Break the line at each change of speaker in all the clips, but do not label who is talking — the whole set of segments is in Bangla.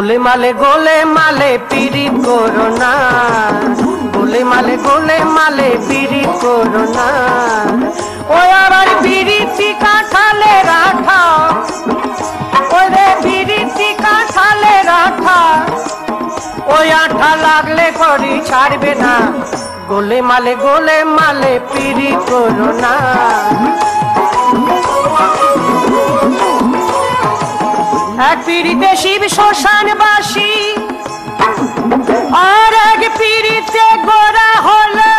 গোলে মালে পিরিত করো না, গোলে মালে পিরিত করো না। ওই আবার পিরিতি কাঁঠালে রাখা, ওরে পিরিতি কাঁঠালে রাখা, ওই আঠা লাগলে করি ছাড়বে না। গোলে মালে পিরিত করো না। এক পিড়িতে শিব শ্মশানবাসী, আর এক পিড়িতে গোরা হলো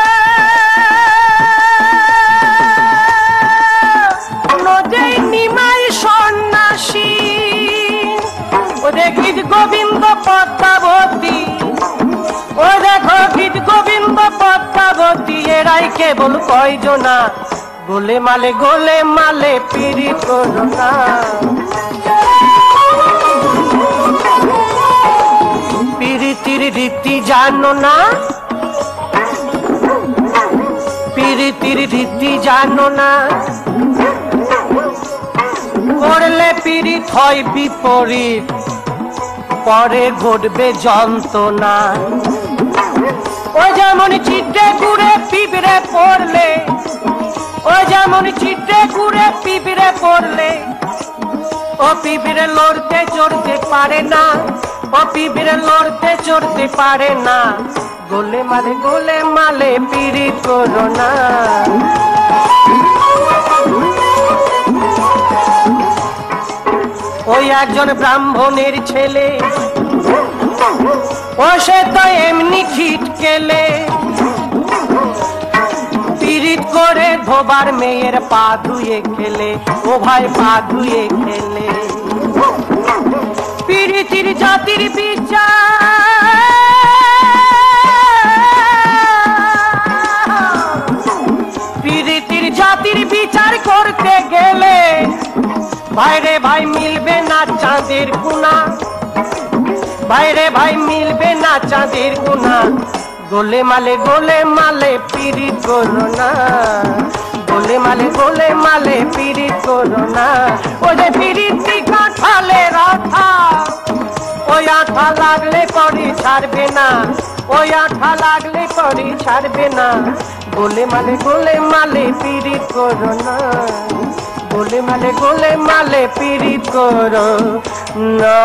নদী নিমাই সন্ন্যাসী। ও দেখি গোবিন্দ পদ্মাবতী, ও দেখো গীত গোবিন্দ পদ্মাবতী, এরাই কেবল কয়জনা। গোলে মালে পিরিত করো না। পিরিতির রীতি জানো না, পিরিতির রীতি জানো না। করলে পিরিত হয় বিপরীত, পরে ঘটবে যন্ত্রণা। ওই যেমন চিটে কুড়ে পিঁপড়ে পড়লে, ওই যেমন চিটে কুড়ে পিঁপড়ে পড়লে, ও পিঁপড়ে লড়তে চড়তে পারে না, ও পিঁপড়ে লড়তে চড়তে পারে না। গোলে মালে পিরিত করো না। ওই একজন ব্রাহ্মণের ছেলে, ও সে তো এমনি খিটকেলে, পিরিত করে ধোবার মেয়ের পা ধুয়ে খেলে, ও ভাই পা ধুয়ে খেলে। পিরিতির জাতির বিচার, পিরিতির জাতির বিচার করতে গেলে ভাইরে ভাই মিলবে না চাঁদের গুণা, ভাইরে ভাই মিলবে না চাঁদের গুণা। গোলে মালে পিরিত করো না। গোলে মালে পিরিত করো না। ওরে পিরিতি কাঁঠালে রাখা, ওই আঠা লাগলে করি ছাড়বে না, ওই আঠা লাগলে করি ছাড়বে না। গোলে মালে পিরিত করো না। গোলে মালে পিরিত করো না।